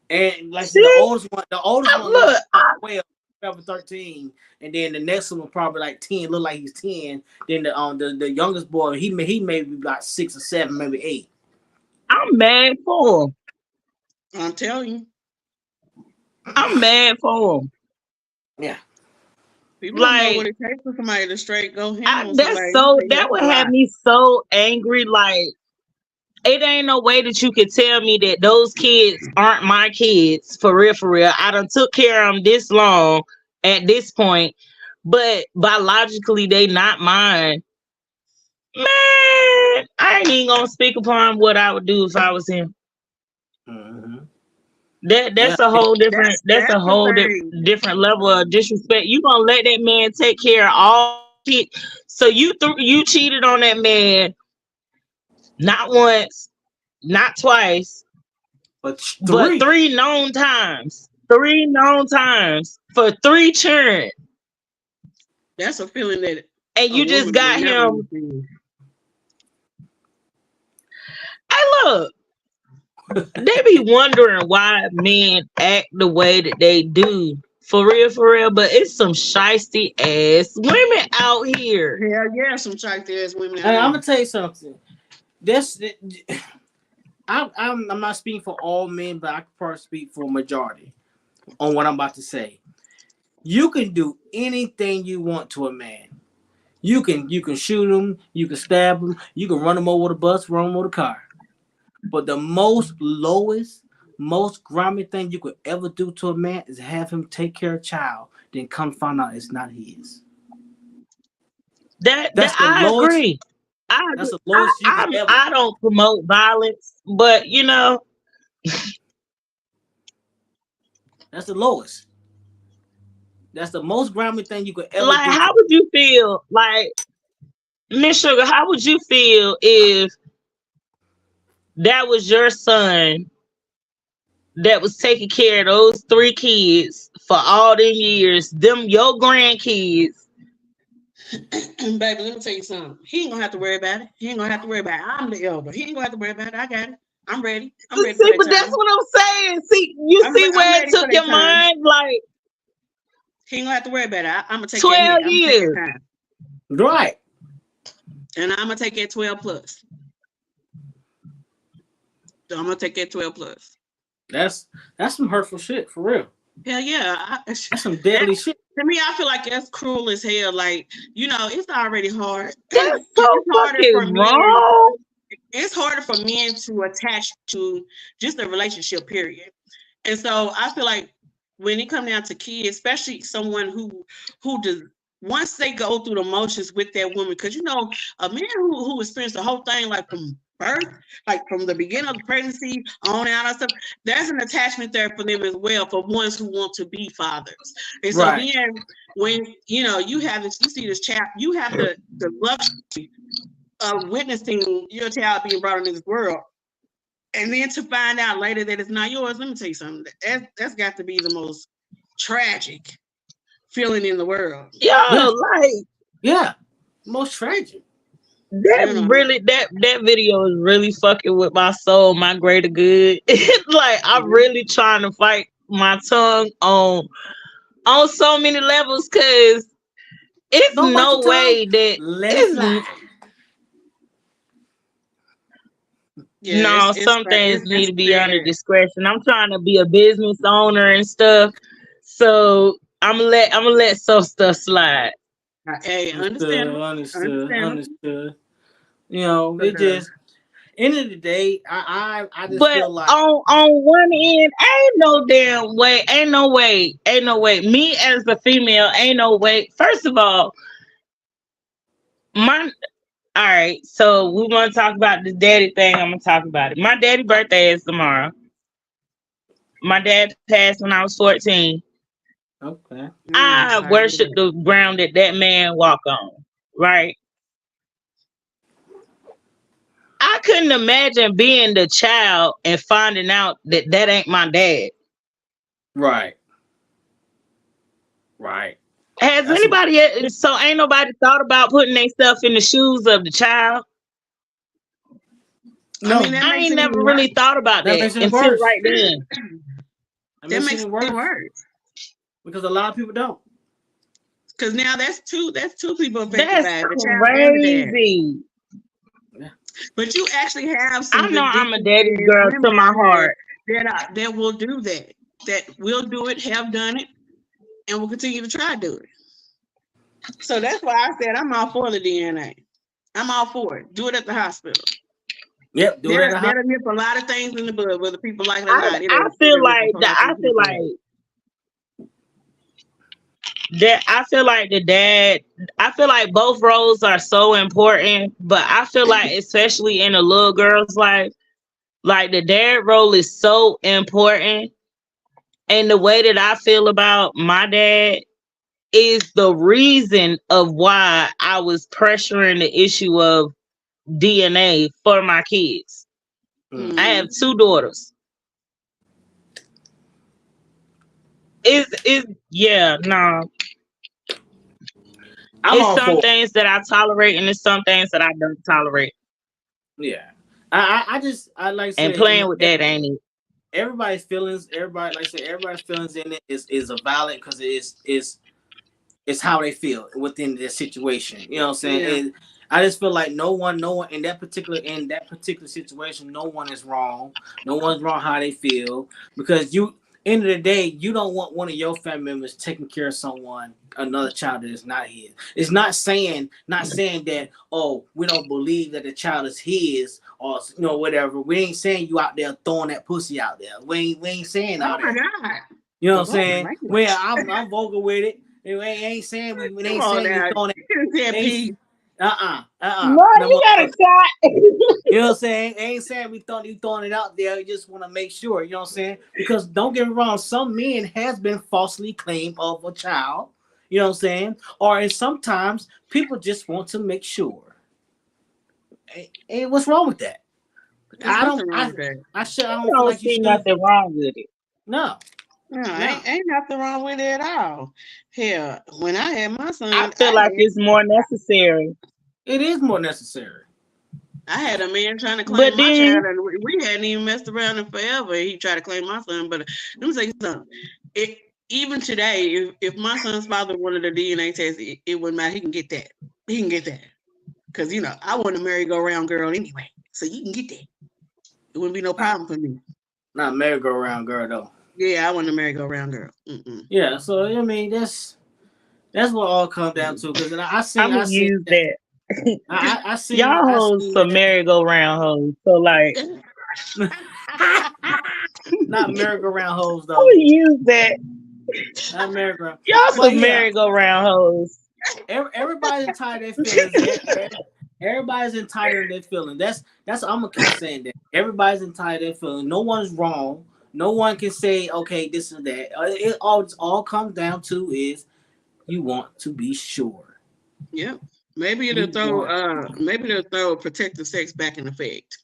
And like See? the oldest one Look, was 12, 12 or 13, and then the next one was probably like 10, look like he's 10. Then the youngest boy, he may be like 6 or 7, maybe 8. I'm mad for him. I'm telling you. I'm mad for him. Yeah. People don't know Like, what it takes for somebody to straight go ham on that's somebody. so. They That have would to have lie. me so angry. Like, it ain't no way that you could tell me that those kids aren't my kids for real. For real, I done took care of them this long at this point, but biologically they not mine. Man, I ain't even gonna speak upon what I would do if I was him. Mm-hmm. That's a whole different. That's a the whole thing. different level of disrespect. You gonna let that man take care of all kids? So you cheated on that man, not once, not twice, But but 3. 3 known times. 3 known times for 3 children, That's a feeling that and you just woman got would never him. receive. Hey, look. They be wondering why men act the way that they do. For real, but it's some shiesty ass women out here. Hell yeah, some shitey ass women. And I'm gonna tell you something. I'm not speaking for all men, but I can probably speak for a majority on what I'm about to say. You can do anything you want to a man. You can shoot him, you can stab him, you can run him over with a bus, run him over the car. But the most grimy thing you could ever do to a man is have him take care of a child, then come find out it's not his. That's the I lowest- agree. That's the lowest you can ever. I don't promote violence, but That's the lowest. That's the most grimy thing you could ever like, do. how would you feel, like, Miss Sugar? How would you feel if that was your son that was taking care of those 3 kids for all them years, them your grandkids? Baby, let me tell you something. He ain't gonna have to worry about it. He ain't gonna have to worry about it. I'm the elder. He ain't gonna have to worry about it. I got it. I'm ready. I'm ready. See, for but that that's time. what I'm saying. See, you I'm see re- I'm where it ready for took that your time. mind? Like, He ain't gonna have to worry about it. I'm gonna take 12 care of it. years. Time. Right. And I'm gonna take that 12 plus. So I'm gonna take that 12 plus. That's some hurtful shit for real. Hell yeah. That's some deadly shit. To me, I feel like that's cruel as hell. Like, it's already hard. That's It's so harder for fucking men. wrong. It's harder for men to attach to just a relationship, period. And so I feel like when it comes down to kids, especially someone who does, once they go through the motions with that woman, because a man who experienced the whole thing, like from birth, like from the beginning of the pregnancy on out and stuff, there's an attachment there for them as well, for ones who want to be fathers. And so Right. then when you have this, you see this child, you have the luxury of witnessing your child being brought into this world. And then to find out later that it's not yours, let me tell you something. That's got to be the most tragic feeling in the world. Yo, like Yeah, most tragic. that really that video is really fucking with my soul, my greater good. Like I'm really trying to fight my tongue on so many levels, because it's Don't bite no your tongue. way that Let it fly. Yeah, no, it's some like- things it's need to be under bad. discretion. I'm trying to be a business owner and stuff, so I'm gonna let some stuff slide. Hey, understandable. Understood. You know, But, it just end of the day, I just But feel like on one end, ain't no way. Me as a female, ain't no way. First of all, all right, so we want to talk about the daddy thing. I'm gonna talk about it. My daddy's birthday is tomorrow. My dad passed when I was 14. okay. I worship the ground that man walk on, right? I couldn't imagine being the child and finding out that ain't my dad. Right. Has That's anybody? So ain't nobody thought about putting themselves in the shoes of the child? No, I mean, that I makes ain't it never even really worse. thought about That that makes it until worse. right then. That makes it worse. because a lot of people don't. Because now that's two people affected That's by it, the child and the dad. crazy. But you actually have some. I know I'm a ridiculous daddy's girl women to my out heart. there that will do that. That will do it, have done it, and will continue to try to do it. So that's why I said I'm all for the DNA. I'm all for it. Do it at the hospital. Yep, do it at the That'll nip a lot of things in the bud, whether people like it or not. I feel like the dad. I feel like both roles are so important, but I feel like especially in a little girl's life, like the dad role is so important. And the way that I feel about my dad is the reason of why I was pressuring the issue of DNA for my kids. I have 2 daughters. I'm all It's some for things that I tolerate and it's some things that I don't tolerate. Yeah. I like to And say, playing with that ain't it. Everybody's feelings in it is a valid because it's how they feel within their situation. You know what I'm saying? Yeah. And I just feel like no one in that particular situation, no one is wrong. No one's wrong how they feel, because end of the day, you don't want one of your family members taking care of another child that is not his. It's not saying that, oh, we don't believe that the child is his, or whatever. We ain't saying you out there throwing that pussy out there. We ain't saying all Oh my that. God. You know what I'm saying? Well, I'm vocal with it. We ain't saying we throwing it. Peace. No, you got a shot. You know what I'm saying? Ain't saying we throwing it out there. You just want to make sure. You know what I'm saying? Because don't get me wrong, some men has been falsely claimed of a child. You know what I'm saying? And sometimes people just want to make sure. Hey, what's wrong with that? I don't feel like you see nothing wrong with it. No. Ain't nothing wrong with it at all. Hell, when I had my son, I feel like it's more necessary. It is more necessary. I had a man trying to claim my child, and we hadn't even messed around in forever. He tried to claim my son, but let me say something. Even today, if my son's father wanted a DNA test, it wouldn't matter. He can get that. Because I want a merry-go-round girl anyway, so you can get that. It wouldn't be no problem for me. Not merry-go-round girl though. Yeah, I want a merry-go-round girl. Mm-mm. Yeah, so I mean that's what all comes down to. Because I see use that. I see y'all hoes some merry-go-round hoes. So like, not merry-go-round hoes though. I use that. Not merry-go-round. Y'all some merry-go-round hoes. Everybody's entitled to their feelings. Everybody's entitled to their feeling. That's I'm gonna keep saying that. Everybody's entitled to their feeling. No one's wrong. No one can say, okay, this is that. It all comes down to is you want to be sure. Yeah. Maybe they'll throw protective sex back in effect.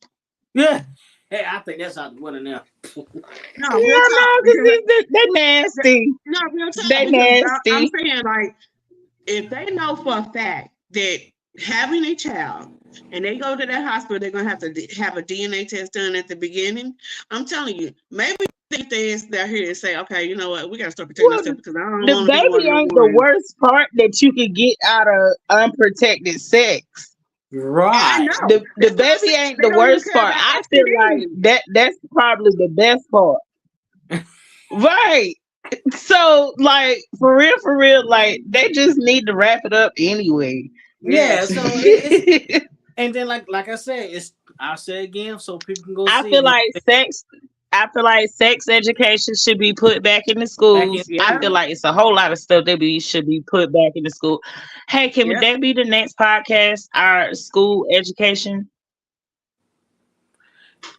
Yeah. Hey, I think that's out the window now. No, they nasty. No, real talk. They nasty. I'm saying, like, if they know for a fact that having a child and they go to that hospital, they're gonna have to have a DNA test done at the beginning. I'm telling you, maybe they're here to say, okay, you know what, we gotta start protecting ourselves because I don't the want to be baby ain't the worst part that you can get out of unprotected sex. Right. The baby ain't the worst part. I feel like that's probably the best part. Right. So, like, for real, like, they just need to wrap it up anyway. Yeah. So and then like I said, I'll say again so people can go. I feel like sex education should be put back in the schools. I feel like it's a whole lot of stuff that should be put back in the school. Hey, can that be the next podcast? Our school education,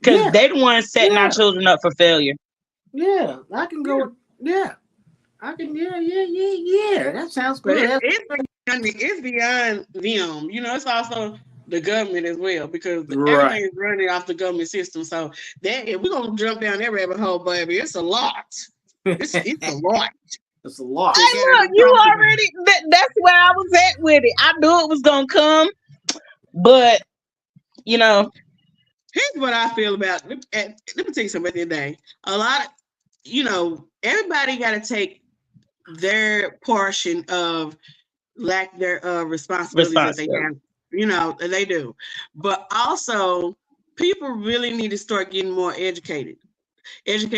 because they the ones setting our children up for failure. Yeah, I can go. Yeah, I can. Yeah. That sounds good. It's beyond them. You know, it's also the government as well, because everything is running off the government system. So that if we're gonna jump down that rabbit hole, baby, it's a lot. It's a lot. It's a lot. Hey, look, you already. That's where I was at with it. I knew it was gonna come, but you know. Here's what I feel about. Let me tell you something. At the end of the day, a lot of, you know, everybody got to take their portion of their responsibilities that they have. You know, they do. But also, people really need to start getting more educated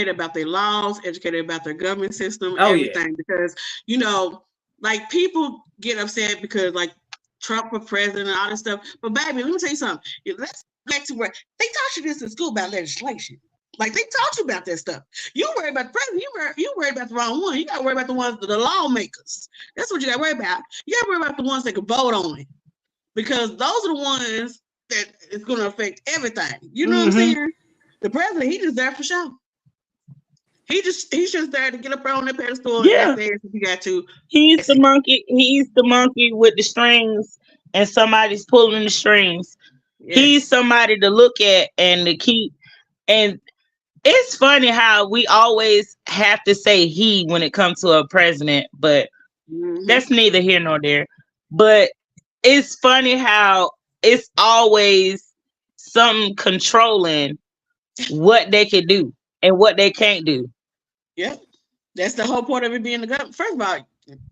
about their laws, educated about their government system, everything. Because, you know, like, people get upset because, like, Trump for president and all this stuff. But, baby, let me tell you something. Let's go back to where they taught you this in school about legislation. Like, they taught you about that stuff. You worry about the president. You worry about the wrong one. You got to worry about the ones, the lawmakers. That's what you got to worry about. You got to worry about the ones that can vote on it. Because those are the ones that is going to affect everything. You know what I'm saying? The president, he just there for show. He's just there to get up on that pedestal. Yeah, and if you got to. He's the monkey. He's the monkey with the strings, and somebody's pulling the strings. Yeah. He's somebody to look at and to keep. And it's funny how we always have to say he when it comes to a president, but that's neither here nor there. But it's funny how it's always something controlling what they can do and what they can't do. Yep. That's the whole point of it being the government. First of all,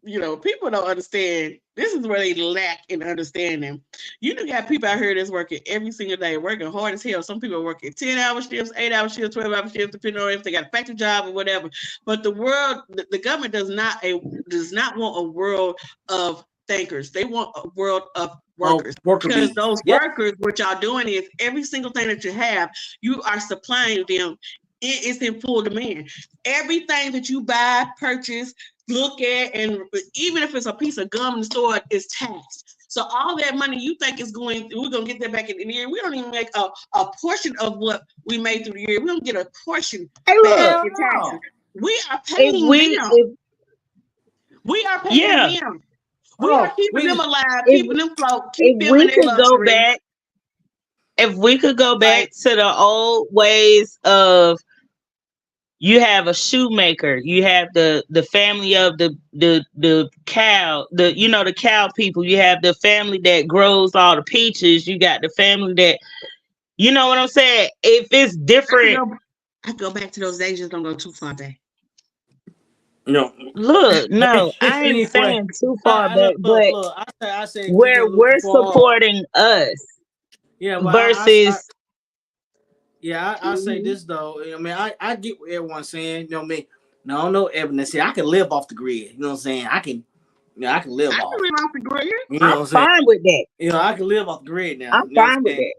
you know, people don't understand. This is where they lack in understanding. You got people out here that's working every single day, working hard as hell. Some people are working 10-hour shifts, 8-hour shifts, 12-hour shifts, depending on if they got a factory job or whatever. But the world, the government does not want a world of thinkers. They want a world of workers. Because those workers, what y'all doing is every single thing that you have, you are supplying them. It is in full demand. Everything that you buy, purchase, look at, and even if it's a piece of gum in the store, is taxed. So all that money you think is we're gonna get that back in the year. We don't even make a portion of what we made through the year. We don't get a portion back in taxes. We are paying them. We are paying them. We are keeping them alive, keeping them afloat, keeping them in their luxury. If we could go back to the old ways of, you have a shoemaker, you have the family of the cow, the cow people, you have the family that grows all the peaches, you got the family that, you know what I'm saying? If it's different, I go back to those days. Just don't go too far back. No, look, no, I ain't saying too far back, but I say where we're supporting us. Yeah, well, versus. I say this though. I mean, I get what everyone's saying. You know what I mean? No evidence here. I can live off the grid. You know what I'm saying? I can live off the grid. You know I'm fine with that. You know, I can live off the grid now. I'm fine with that.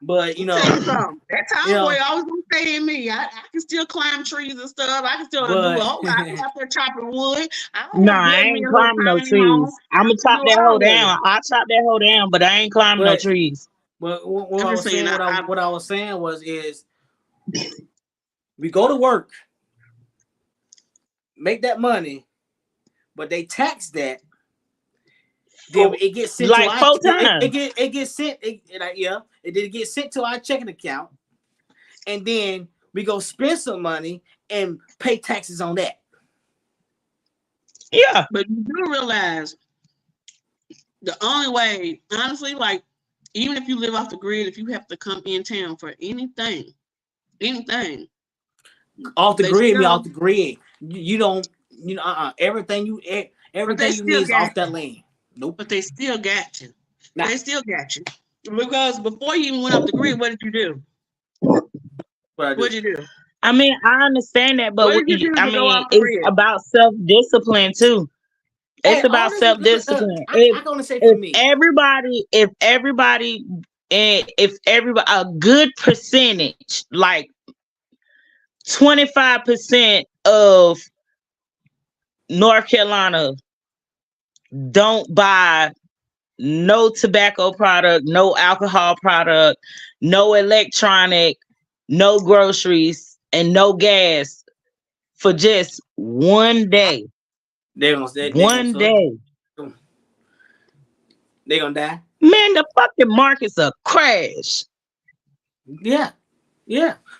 But you know, Tell you something. That you know, tomboy always gonna stay in me. I can still climb trees and stuff. I can still do but a whole lot. I can out there chopping wood. I don't Nah, want to I build me ain't a little climbing no tiny home. trees. I'm I gonna can chop do that all hoe of it. down. I'll chop that hoe down, but I ain't climbing no but trees. what I'm I just was saying. saying, what I was saying is we go to work, make that money, but they tax that. Then it gets sent to Like our 4 times. it gets sent. It did get sent to our checking account, and then we go spend some money and pay taxes on that. Yeah. But you do realize the only way, honestly, like even if you live off the grid, if you have to come in town for anything, Off the they grid, still, off the grid. You don't, everything you need is off that land. Nope. but they still got you. Nah. They still got you because before you even went off the grid, what did you do? What'd you do? I mean, I understand that, but What did you do I to go mean, off the it's grid? about self-discipline too. It's Hey, all about this self-discipline. I can only say for me. If everybody, a good percentage, like 25% of North Carolina don't buy no tobacco product, no alcohol product, no electronic, no groceries, and no gas for just one day. They're gonna One day. They're gonna die. Man, the fucking market's a crash. Yeah.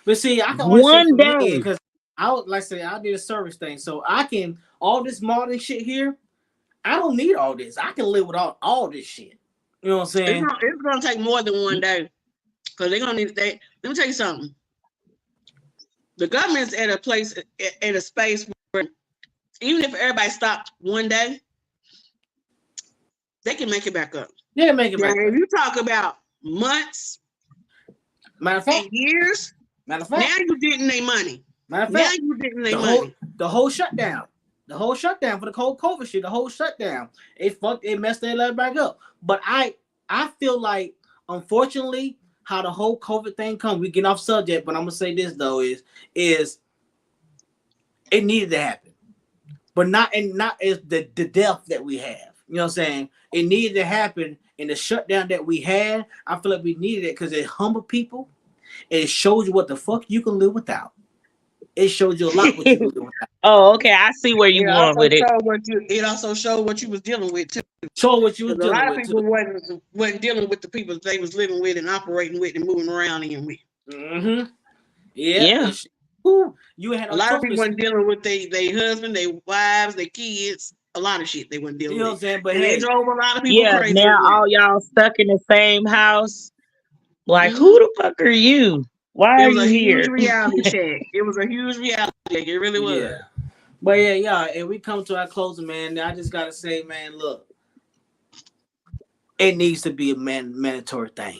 But see, I can only say One for me day. because I did a service thing, so I can all this modern shit here. I don't need all this. I can live without all this shit. You know what I'm saying? It's gonna take more than one day because they're gonna need. Let me tell you something. The government's at a space where even if everybody stopped one day, they can make it back up. Yeah, make it back Now, up. if you talk about months Matter of and fact, years, now you getting their money. Now you getting their money. The whole shutdown for the whole COVID shit, the whole shutdown, it messed their life back up. But I feel like, unfortunately, how the whole COVID thing comes, we get off subject, but I'm gonna say this though is it needed to happen, but not as the death that we have. You know what I'm saying? It needed to happen in the shutdown that we had. I feel like we needed it because it humbled people. It shows you what the fuck you can live without. It shows you a lot what you can live without. Oh, okay. I see where you're going with it. It also showed what you was dealing with too. Show what you was dealing with. A lot of people wasn't dealing with the people they was living with and operating with and moving around in with. Mm-hmm. Yeah. You had a lot of people wasn't dealing with their husband, their wives, their kids. A lot of shit they weren't dealing with. You know what I'm saying? But they drove a lot of people crazy. Now all y'all stuck in the same house. Like, who the fuck are you? Why are you here? It was a huge reality check. It was a huge reality check. It really was. Yeah. But yeah, and we come to our closing, man. I just gotta say, man, look, it needs to be a mandatory thing.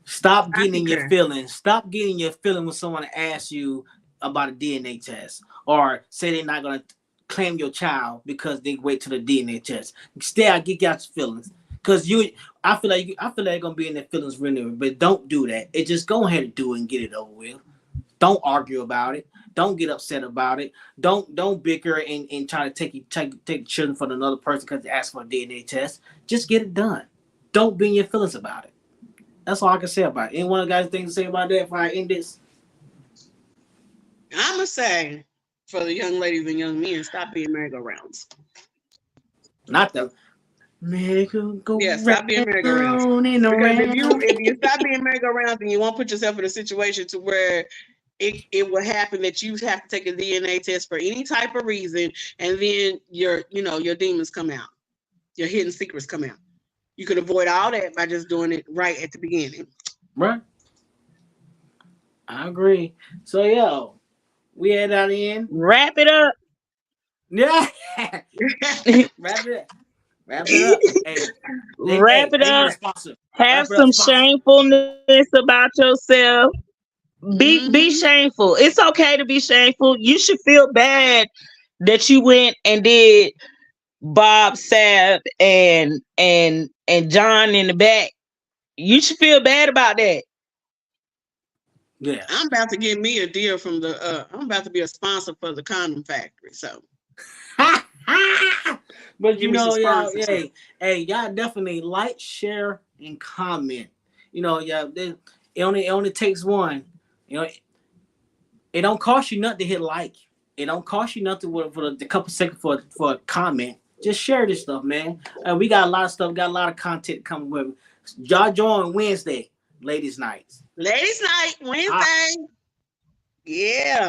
Stop getting your feelings. Stop getting your feeling when someone asks you about a DNA test or say they're not gonna claim your child because they wait till the DNA test. Still, get your feelings. Cause I feel like they're gonna be in their feelings really, but don't do that. It just go ahead and do it and get it over with. Don't argue about it. Don't get upset about it. Don't bicker and try to take children from another person because they ask for a DNA test. Just get it done. Don't be in your feelings about it. That's all I can say about it. Any one of the guys things to say about that before I end this? I'm gonna say for the young ladies and young men, stop being merry-go-rounds. Not the merry-go-round. Yeah, stop being merry-go-rounds. Because if you stop being merry-go-rounds, then you won't put yourself in a situation to where it will happen that you have to take a DNA test for any type of reason, and then your demons come out, your hidden secrets come out. You could avoid all that by just doing it right at the beginning. Right. I agree. So we had that in. Wrap it up. Yeah. Wrap it up. Hey, wrap it up. Have some shamefulness about yourself. Be shameful. It's okay to be shameful. You should feel bad that you went and did Bob Sapp and John in the back. You should feel bad about that. Yeah. I'm about to get me a deal from the. I'm about to be a sponsor for the condom factory. So. But Give me some y'all, sponsorship. hey, y'all definitely like, share, and comment. It only takes one. It don't cost you nothing to hit like. It don't cost you nothing for a couple seconds for a comment. Just share this stuff, man. We got a lot of stuff, got a lot of content coming with. Y'all join Wednesday, ladies' nights. Ladies' night, Wednesday. Yeah.